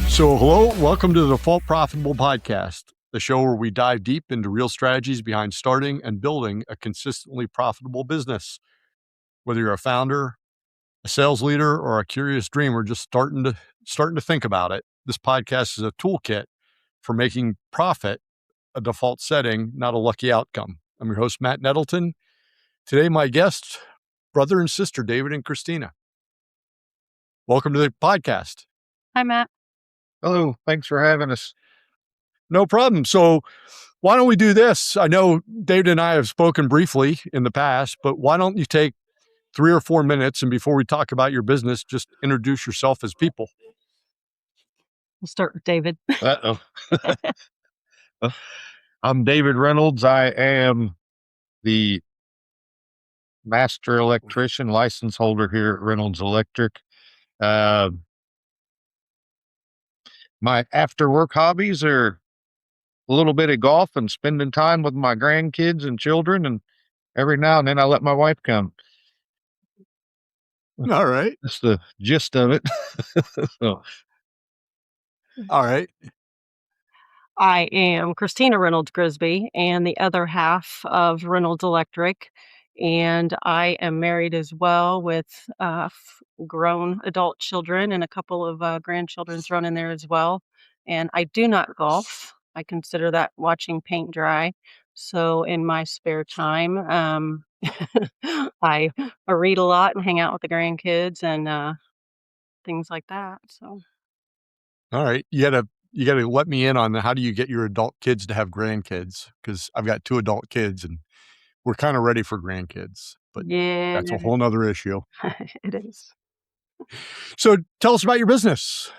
So, hello, welcome to the Default Profitable Podcast, the show where we dive deep into real strategies behind starting and building a consistently profitable business. Whether you're a founder, a sales leader, or a curious dreamer just starting to think about it, this podcast is a toolkit for making profit a default setting, not a lucky outcome. I'm your host, Matt Nettleton. Today, my guests, brother and sister, David and Christina. Welcome to the podcast. Hi, Matt. Hello. Thanks for having us. No problem. So why don't we do this? I know David and I have spoken briefly in the past, but why don't you take 3 or 4 minutes, and before we talk about your business, just introduce yourself as people. We'll start with David. Uh-oh. I'm David Reynolds. I am the master electrician license holder here at Reynolds Electric. My after-work hobbies are a little bit of golf and spending time with my grandkids and children, and every now and then I let my wife come. All right. That's the gist of it. So, All right. I am Christina Reynolds-Grisby and the other half of Reynolds Electric. And I am married as well with grown adult children and a couple of grandchildren thrown in there as well. And I do not golf. I consider that watching paint dry. So in my spare time, I read a lot and hang out with the grandkids and things like that. So All right. You gotta let me in on how do you get your adult kids to have grandkids? Because I've got 2 adult kids and we're kind of ready for grandkids, but yeah, that's a whole nother issue. it is. So tell us about your business.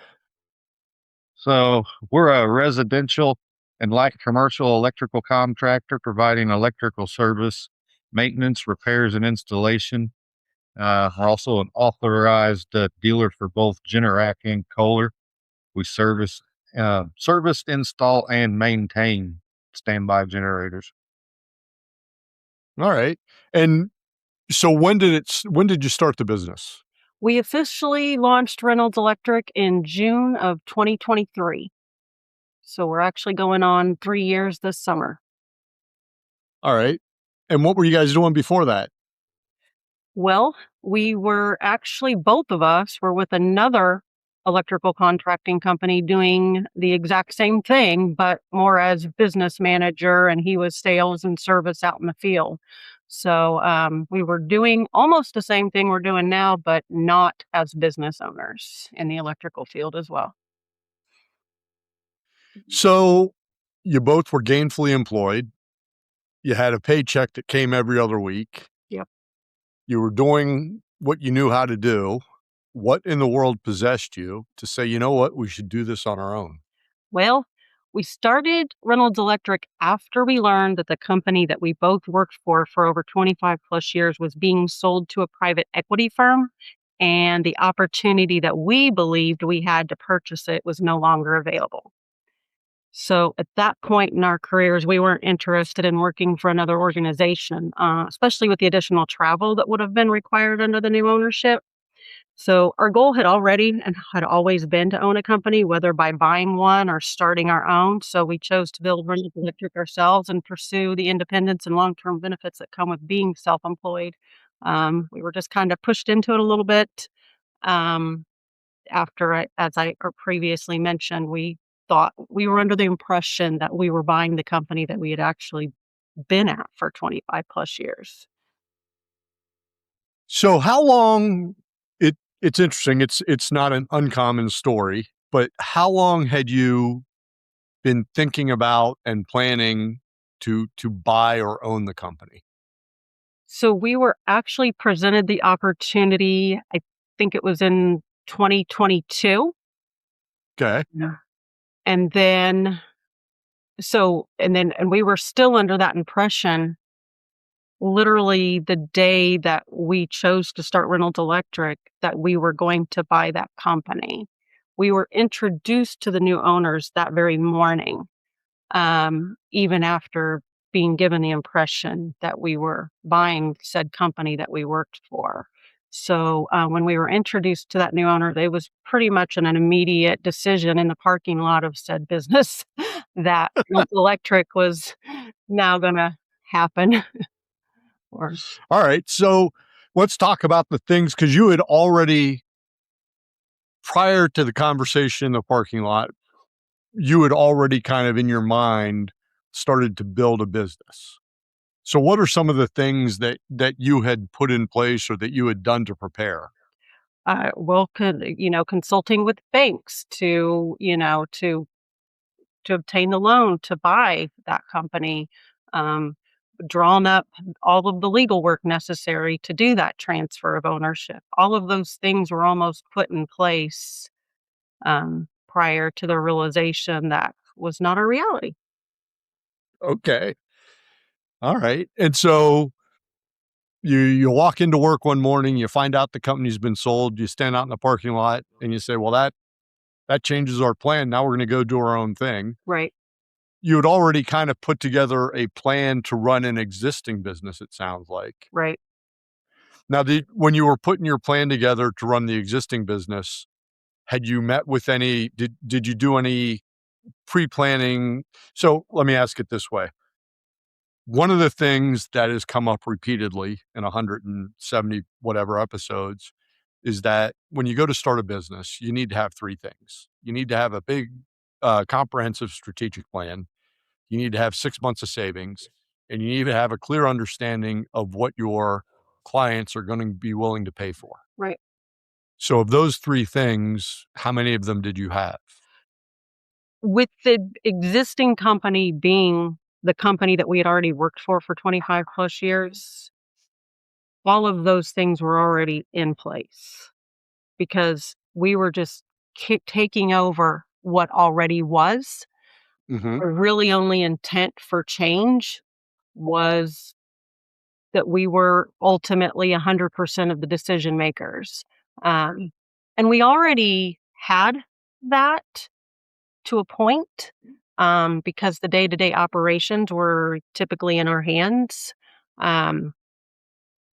so we're a residential and light commercial electrical contractor providing electrical service, maintenance, repairs, and installation. We're also an authorized dealer for both Generac and Kohler. We service, install, and maintain standby generators. All right. And so when did you start the business? We officially launched Reynolds Electric in June of 2023. So we're actually going on 3 years this summer. All right. And what were you guys doing before that? Well, we were actually, both of us were with another electrical contracting company doing the exact same thing, but more as business manager, and he was sales and service out in the field. So we were doing almost the same thing we're doing now, but not as business owners in the electrical field as well. So you both were gainfully employed. You had a paycheck that came every other week. Yep. You were doing what you knew how to do. What in the world possessed you to say, you know what, we should do this on our own? Well, we started Reynolds Electric after we learned that the company that we both worked for over 25 plus years was being sold to a private equity firm, and the opportunity that we believed we had to purchase it was no longer available. So at that point in our careers, we weren't interested in working for another organization, especially with the additional travel that would have been required under the new ownership. So our goal had always been to own a company, whether by buying one or starting our own. So we chose to build Reynolds Electric ourselves and pursue the independence and long-term benefits that come with being self-employed. We were just kind of pushed into it a little bit. As I previously mentioned, we thought we were under the impression that we were buying the company that we had actually been at for 25 plus years. So how long, it's interesting, it's not an uncommon story, but how long had you been thinking about and planning to buy or own the company? So we were actually presented the opportunity, I think it was in 2022. Okay. Yeah. And we were still under that impression literally the day that we chose to start Reynolds Electric that we were going to buy that company. We were introduced to the new owners that very morning, even after being given the impression that we were buying said company that we worked for. So when we were introduced to that new owner, it was pretty much an immediate decision in the parking lot of said business that Reynolds Electric was now going to happen. Or All right. So let's talk about the things, because you had already, prior to the conversation in the parking lot, you had already kind of in your mind started to build a business. So what are some of the things that you had put in place or that you had done to prepare? consulting with banks to obtain the loan to buy that company, um, drawn up all of the legal work necessary to do that transfer of ownership. All of those things were almost put in place prior to the realization that was not a reality. Okay. All right. And so you walk into work one morning, you find out the company's been sold, you stand out in the parking lot and you say, well, that changes our plan. Now we're going to go do our own thing. Right, You had already kind of put together a plan to run an existing business, it sounds like. right. Now, when you were putting your plan together to run the existing business, had you met with did you do any pre-planning? So let me ask it this way. One of the things that has come up repeatedly in 170 whatever episodes is that when you go to start a business, you need to have three things. You need to have a big, comprehensive strategic plan. You need to have 6 months of savings, and you need to have a clear understanding of what your clients are going to be willing to pay for. Right. So, of those three things, how many of them did you have? With the existing company being the company that we had already worked for 25 plus years, all of those things were already in place because we were just taking over what already was. Mhm. Our really only intent for change was that we were ultimately 100% of the decision makers. Um, and we already had that to a point, because the day-to-day operations were typically in our hands. Um,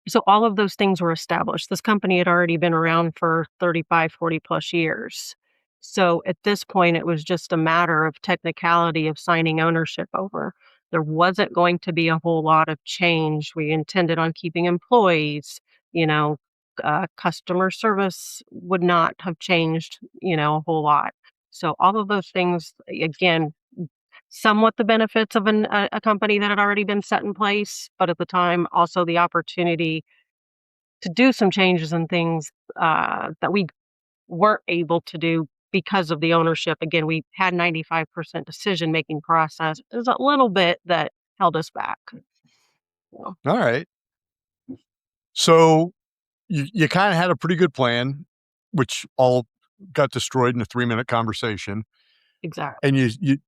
so all of those things were established. This company had already been around for 35, 40 plus years. So at this point, it was just a matter of technicality of signing ownership over. There wasn't going to be a whole lot of change. We intended on keeping employees, you know, customer service would not have changed, a whole lot. So all of those things, again, somewhat the benefits of a company that had already been set in place, but at the time also the opportunity to do some changes and things that we weren't able to do because of the ownership. Again, we had 95% decision making process. There's a little bit that held us back. So, All right. So you kind of had a pretty good plan, which all got destroyed in a 3-minute conversation. exactly. And you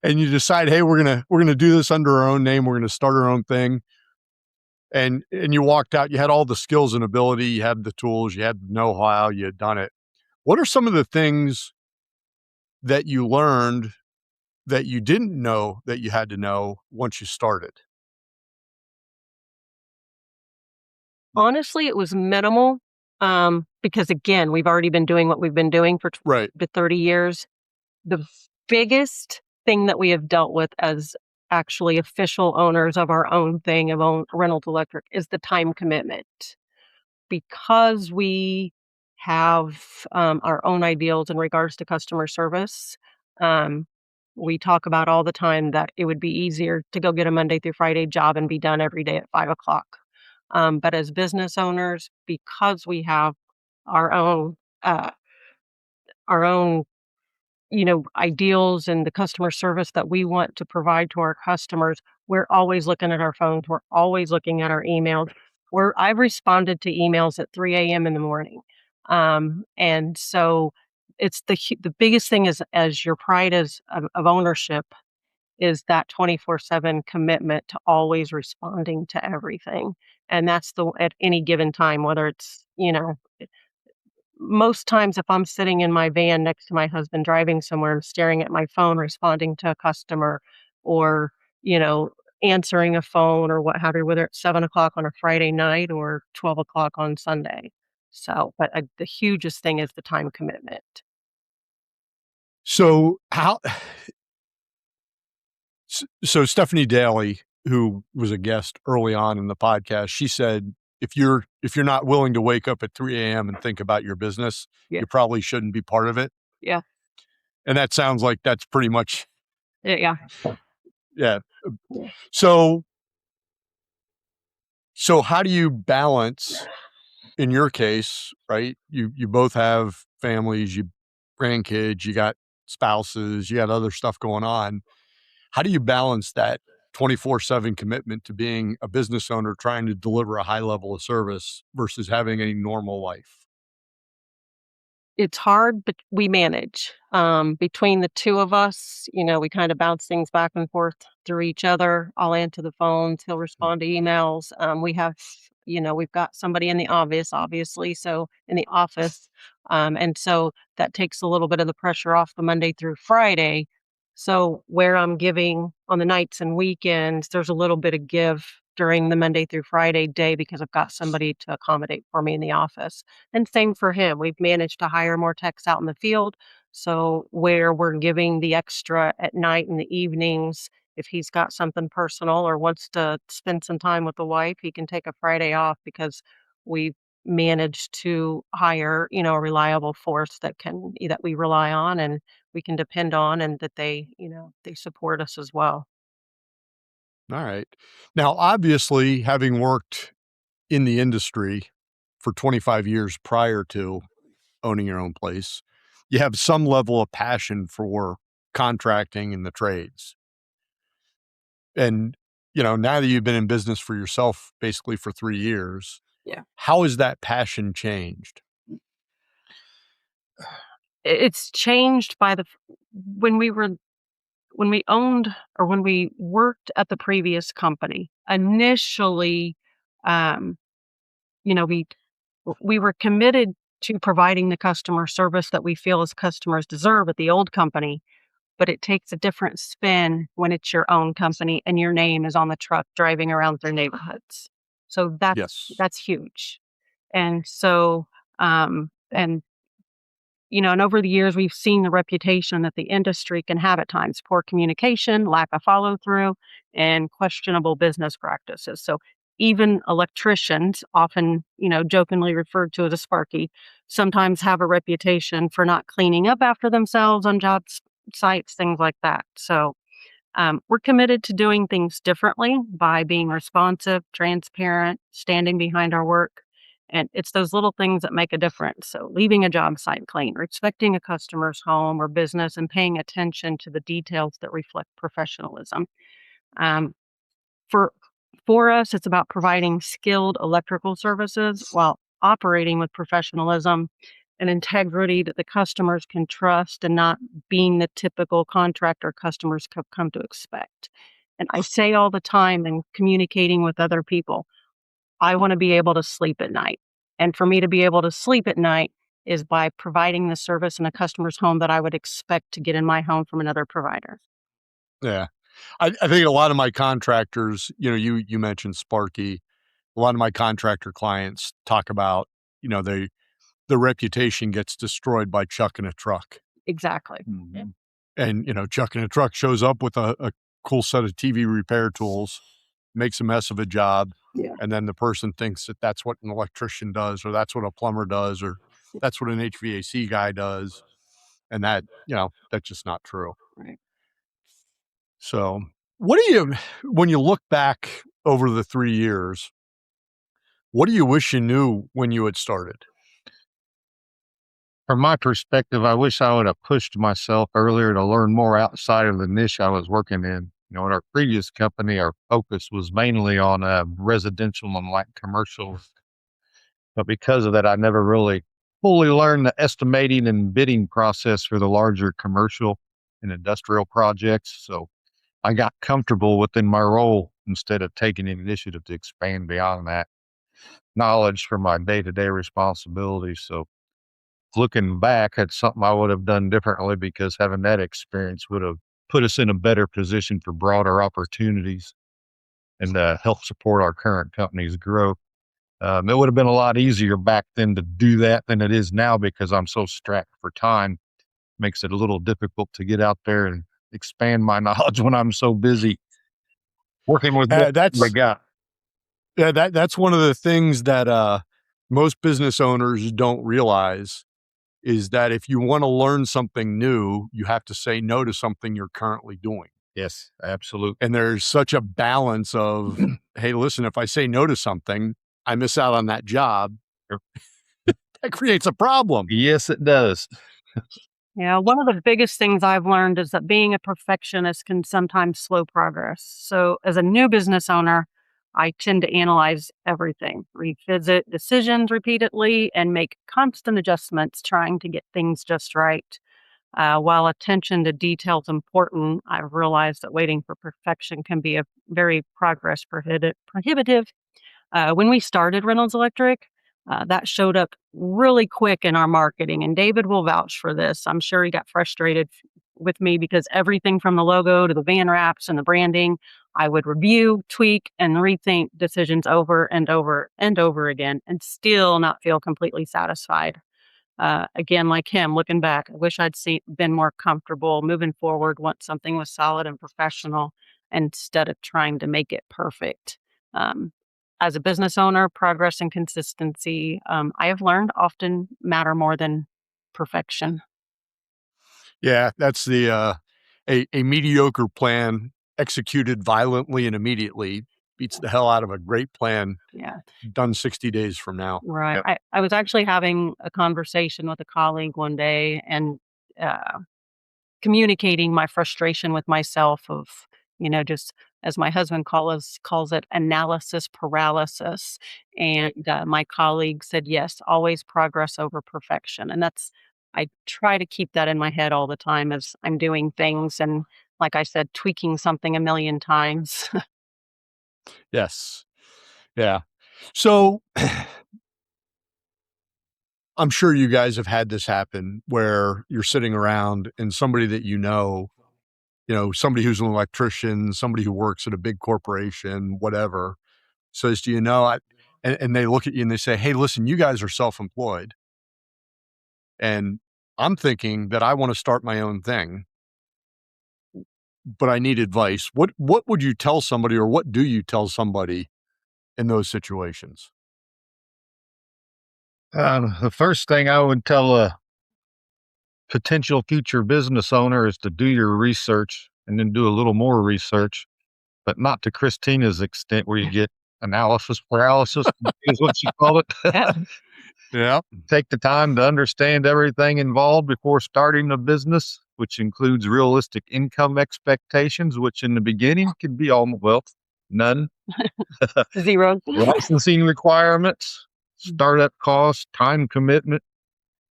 and you decide, hey, we're gonna do this under our own name. We're gonna start our own thing. And you walked out. You had all the skills and ability. You had the tools. You had know-how. You had done it. What are some of the things that you learned that you didn't know that you had to know once you started? Honestly, it was minimal, because again, we've already been doing what we've been doing for Right. 30 years. The biggest thing that we have dealt with as actually official owners of our own thing, of own Reynolds Electric, is the time commitment. Because we have our own ideals in regards to customer service, um, we talk about all the time that it would be easier to go get a Monday through Friday job and be done every day at 5 o'clock. But as business owners, because we have our own, uh, our own ideals and the customer service that we want to provide to our customers, we're always looking at our phones. We're always looking at our emails. I've responded to emails at 3 a.m. in the morning. And so it's the biggest thing is as your pride of ownership is that 24/7 commitment to always responding to everything. And that's at any given time, whether it's, most times if I'm sitting in my van next to my husband driving somewhere, I'm staring at my phone responding to a customer or answering a phone or what have you, whether it's 7 o'clock on a Friday night or 12 o'clock on Sunday. So, but the hugest thing is the time commitment. So so Stephanie Daly, who was a guest early on in the podcast, she said, if you're not willing to wake up at 3 a.m. and think about your business, Yeah. you probably shouldn't be part of it. Yeah. And that sounds like that's pretty much, Yeah. yeah. So how do you balance, in your case, right? You both have families, you grandkids, you got spouses, you got other stuff going on. How do you balance that 24/7 commitment to being a business owner trying to deliver a high level of service versus having a normal life? It's hard, but we manage. Between the two of us, we kind of bounce things back and forth through each other. I'll answer the phones, he'll respond to emails. We've got somebody in the obviously, so in the office. And so that takes a little bit of the pressure off the Monday through Friday. So where I'm giving on the nights and weekends, there's a little bit of give during the Monday through Friday day because I've got somebody to accommodate for me in the office. And same for him. We've managed to hire more techs out in the field. So where we're giving the extra at night and the evenings, if he's got something personal or wants to spend some time with the wife, he can take a Friday off because we've managed to hire, a reliable force that we rely on and we can depend on and that they support us as well. All right. Now, obviously, having worked in the industry for 25 years prior to owning your own place, you have some level of passion for contracting and the trades. And, now that you've been in business for yourself basically for 3 years, Yeah. how has that passion changed? It's changed by when we owned or when we worked at the previous company. Initially, um, you know, we were committed to providing the customer service that we feel as customers deserve at the old company, but it takes a different spin when it's your own company and your name is on the truck driving around their neighborhoods. So Yes. that's huge. And so, and and over the years, we've seen the reputation that the industry can have at times: poor communication, lack of follow through, and questionable business practices. So even electricians, often, jokingly referred to as a Sparky, sometimes have a reputation for not cleaning up after themselves on sites, things like that. So we're committed to doing things differently by being responsive, transparent, standing behind our work. And it's those little things that make a difference. So leaving a job site clean, respecting a customer's home or business, and paying attention to the details that reflect professionalism. Um, for for us, it's about providing skilled electrical services while operating with professionalism and integrity that the customers can trust and not being the typical contractor customers have come to expect. And I say all the time in communicating with other people, I want to be able to sleep at night. And for me to be able to sleep at night is by providing the service in a customer's home that I would expect to get in my home from another provider. Yeah. I think a lot of my contractors, you mentioned Sparky. A lot of my contractor clients talk about, the reputation gets destroyed by chucking a truck. Exactly. Mhm. And, chucking a truck shows up with a cool set of TV repair tools, makes a mess of a job, Yeah. and then the person thinks that that's what an electrician does, or that's what a plumber does, or that's what an HVAC guy does, and that's just not true. Right. So, what do you when you look back over the 3 years, what do you wish you knew when you had started? From my perspective, I wish I would have pushed myself earlier to learn more outside of the niche I was working in. In our previous company, our focus was mainly on residential and light commercial. But because of that, I never really fully learned the estimating and bidding process for the larger commercial and industrial projects. So I got comfortable within my role instead of taking the initiative to expand beyond that knowledge for my day to day responsibilities. So looking back, it's something I would have done differently because having that experience would have put us in a better position for broader opportunities and help support our current company's growth. It would have been a lot easier back then to do that than it is now because I'm so strapped for time. Makes it a little difficult to get out there and expand my knowledge when I'm so busy working with what I got. That's one of the things that most business owners don't realize is that if you want to learn something new, you have to say no to something you're currently doing. Yes, absolutely. And there's such a balance of, hey, listen, if I say no to something, I miss out on that job. That creates a problem. Yes, it does. Yeah, one of the biggest things I've learned is that being a perfectionist can sometimes slow progress. So, as a new business owner, I tend to analyze everything, revisit decisions repeatedly, and make constant adjustments trying to get things just right. While attention to detail is important, I've realized that waiting for perfection can be a very progress prohibitive. When we started Reynolds Electric, that showed up really quick in our marketing, and David will vouch for this. I'm sure he got frustrated with me because everything from the logo to the van wraps and the branding, I would review, tweak, and rethink decisions over and over and over again and still not feel completely satisfied. Again, like him, looking back, I wish been more comfortable moving forward once something was solid and professional instead of trying to make it perfect. Um, as a business owner, progress and consistency, I have learned often matter more than perfection. Yeah, that's a mediocre plan executed violently and immediately beats the hell out of a great plan Yeah, done 60 days from now. right. Yep. I was actually having a conversation with a colleague one day and uh, communicating my frustration with myself of, just as my husband calls it analysis paralysis. And my colleague said, yes, always progress over perfection. And I try to keep that in my head all the time as I'm doing things. And like I said, tweaking something a million times. Yes. Yeah. So I'm sure you guys have had this happen where you're sitting around and somebody that somebody who's an electrician, somebody who works at a big corporation, whatever, says to you, and they look at you and they say, hey, listen, you guys are self-employed. And I'm thinking that I want to start my own thing, but I need advice. What would you tell somebody, or what do you tell somebody in those situations? The first thing I would tell a potential future business owner is to do your research and then do a little more research, but not to Christina's extent where you get analysis paralysis is what she called it. Yeah. Take the time to understand everything involved before starting a business, which includes realistic income expectations, which in the beginning could be none. Zero. Licensing requirements, startup costs, time commitment,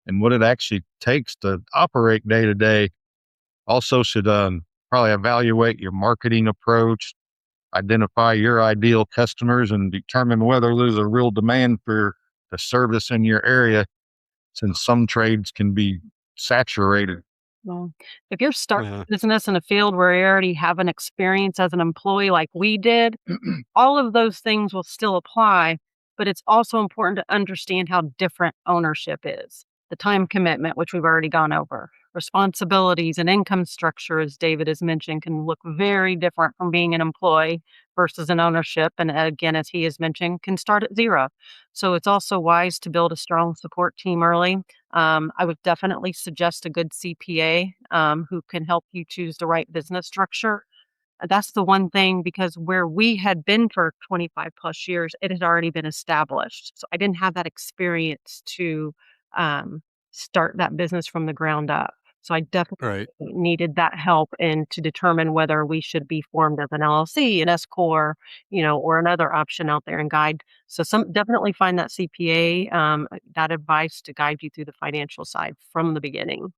and what it actually takes to operate day to day. Also should probably evaluate your marketing approach, identify your ideal customers, and determine whether there's a real demand for the service in your area, since some trades can be saturated. Well, if you're starting Uh, a business in a field where you already have an experience as an employee like we did, all of those things will still apply, but it's also important to understand how different ownership is. The time commitment, which we've already gone over, responsibilities and income structure, as David has mentioned, can look very different from being an employee versus an ownership. And again, as he has mentioned, can start at zero. So it's also wise to build a strong support team early. I would definitely suggest a good CPA who can help you choose the right business structure. That's the one thing, because where we had been for 25 plus years, it had already been established. So I didn't have that experience to um, start that business from the ground up. So I definitely right. needed that help and to determine whether we should be formed as an LLC, an S corp, or another option out there and guide. So definitely find that CPA, that advice to guide you through the financial side from the beginning.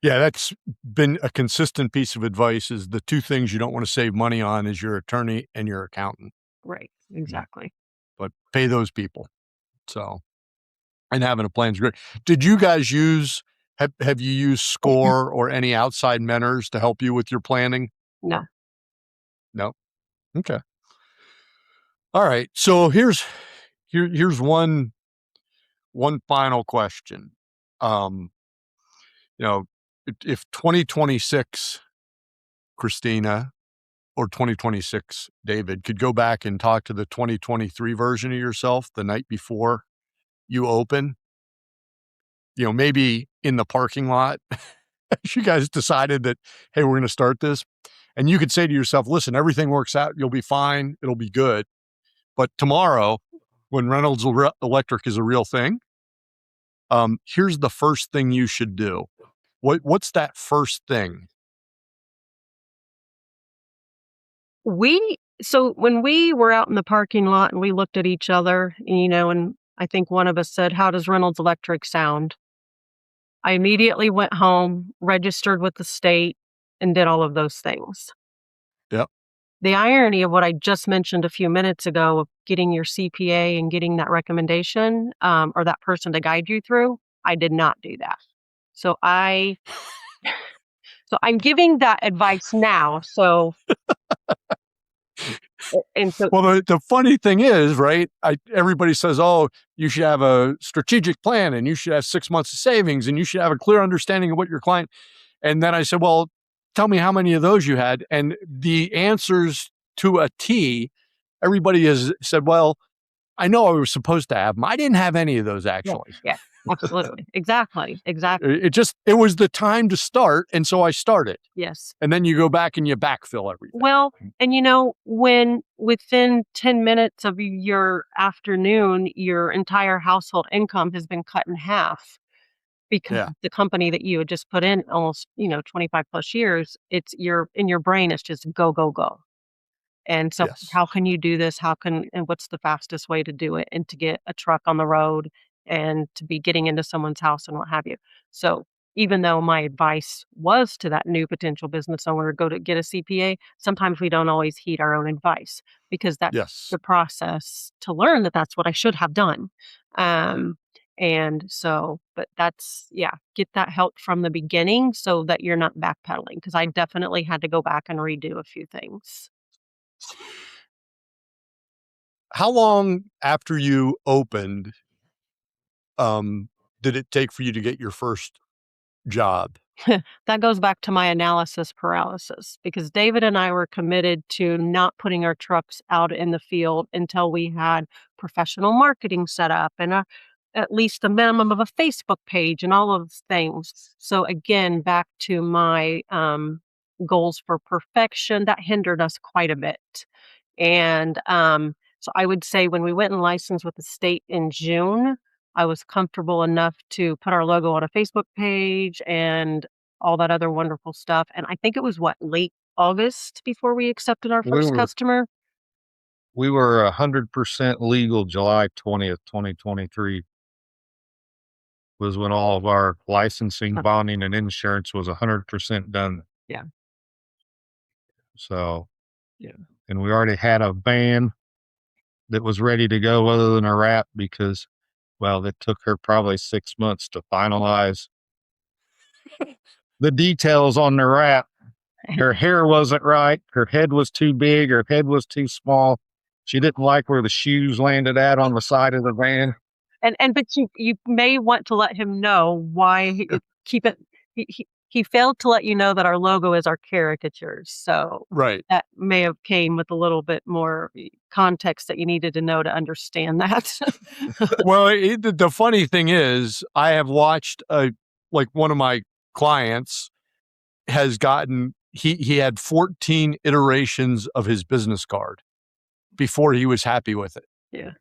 Yeah, that's been a consistent piece of advice is the two things you don't want to save money on is your attorney and your accountant, Right. Exactly. but pay those people. So, and having a plan is great. Did you guys use Have you used SCORE or any outside mentors to help you with your planning? No. No. Okay. All right. So here's one final question. You know, if 2026 Christina or 2026 David could go back and talk to the 2023 version of yourself the night before you open, maybe in the parking lot, you guys decided that, hey, we're going to start this. And you could say to yourself, listen, everything works out. You'll be fine. It'll be good. But tomorrow, when Reynolds Electric is a real thing, here's the first thing you should do. What's that first thing? So when we were out in the parking lot and we looked at each other, and I think one of us said, how does Reynolds Electric sound? I immediately went home, registered with the state, and did all of those things. Yep. The irony of what I just mentioned a few minutes ago of getting your CPA and getting that recommendation or that person to guide you through, I did not do that. So I'm giving that advice now. So well, the funny thing is, right? Everybody says, "Oh, you should have a strategic plan, and you should have 6 months of savings, and you should have a clear understanding of what your client." And then I said, "Well, tell me how many of those you had." And the answers to a T, everybody has said, "Well, I know I was supposed to have them. I didn't have any of those actually." Yeah, absolutely, exactly. It was the time to start, and so I started. Yes. And then you go back and you backfill everything. Well, and when within 10 minutes of your afternoon, your entire household income has been cut in half because the company that you had just put in almost, 25 plus years, it's in your brain, it's just go, go, go. And so how can you do this? And what's the fastest way to do it and to get a truck on the road and to be getting into someone's house and what have you? So even though my advice was to that new potential business owner, go to get a CPA, sometimes we don't always heed our own advice because that's the process to learn that that's what I should have done. But get that help from the beginning so that you're not backpedaling because I definitely had to go back and redo a few things. How long after you opened, did it take for you to get your first job? That goes back to my analysis paralysis because David and I were committed to not putting our trucks out in the field until we had professional marketing set up and at least the minimum of a Facebook page and all of those things. So again, back to my goals for perfection, that hindered us quite a bit. And so I would say when we went and licensed with the state in June, I was comfortable enough to put our logo on a Facebook page and all that other wonderful stuff. And I think it was late August before we accepted our first customer. We were 100% legal July 20th, 2023 was when all of our licensing, bonding, and insurance was 100% done. Yeah. So, and we already had a van that was ready to go other than a wrap because, it took her probably 6 months to finalize the details on the wrap. Her hair wasn't right. Her head was too big. Her head was too small. She didn't like where the shoes landed at on the side of the van. But you may want to let him know why keep it. He failed to let you know that our logo is our caricatures. So that may have came with a little bit more context that you needed to know to understand that. Well, the funny thing is I have watched one of my clients has gotten, he had 14 iterations of his business card before he was happy with it. Yeah.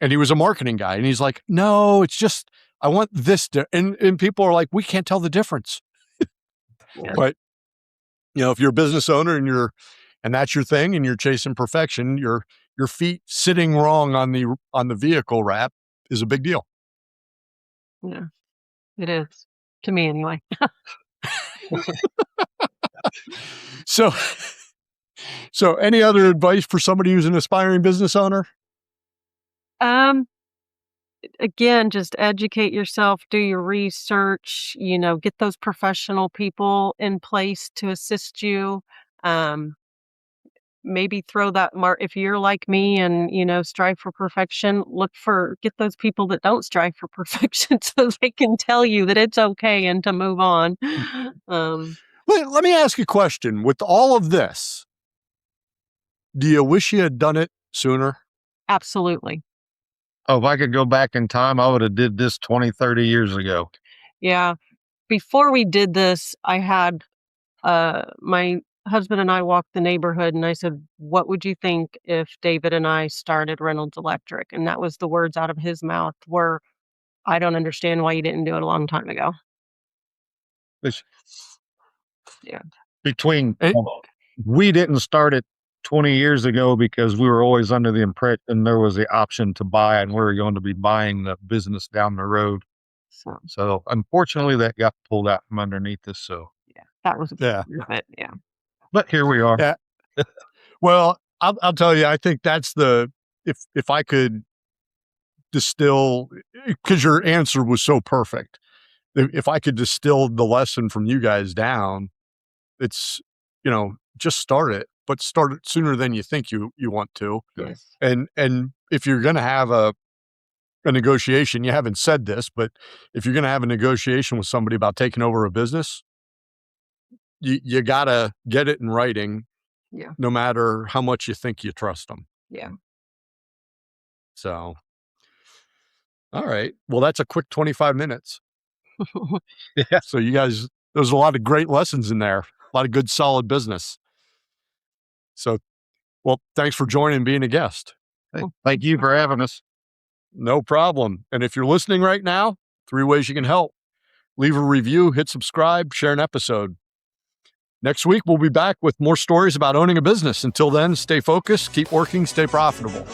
And he was a marketing guy and he's like, no, it's just, I want this. And people are like, we can't tell the difference. But, if you're a business owner and that's your thing and you're chasing perfection, your feet sitting wrong on the vehicle wrap is a big deal. Yeah, it is to me anyway. So any other advice for somebody who's an aspiring business owner? again, just educate yourself, do your research, get those professional people in place to assist you. Um, Maybe throw that if you're like me and, strive for perfection, get those people that don't strive for perfection so they can tell you that it's okay and to move on. Let me ask you a question. With all of this, do you wish you had done it sooner? Absolutely. Oh, if I could go back in time, I would have did this 20, 30 years ago. Yeah. Before we did this, I had my husband and I walked the neighborhood and I said, "What would you think if David and I started Reynolds Electric?" And that was the words out of his mouth were, "I don't understand why you didn't do it a long time ago." Which Yeah. between we didn't start it 20 years ago because we were always under the impression there was the option to buy, and we were going to be buying the business down the road. So unfortunately, that got pulled out from underneath us. So yeah, that was yeah. Yeah. But here we are. Yeah. Well, I'll tell you, I think that's if I could distill, because your answer was so perfect. If I could distill the lesson from you guys down, it's, just start it, but start it sooner than you think you want to. Yes. And if you're going to have a negotiation, you haven't said this, but if you're going to have a negotiation with somebody about taking over a business, you got to get it in writing. Yeah. No matter how much you think you trust them. Yeah. So, all right. Well, that's a quick 25 minutes. Yeah. So you guys, there's a lot of great lessons in there, a lot of good, solid business. So, well, thanks for joining and being a guest. Hey, thank you for having us. No problem. And if you're listening right now, 3 ways you can help. Leave a review, hit subscribe, share an episode. Next week, we'll be back with more stories about owning a business. Until then, stay focused, keep working, stay profitable.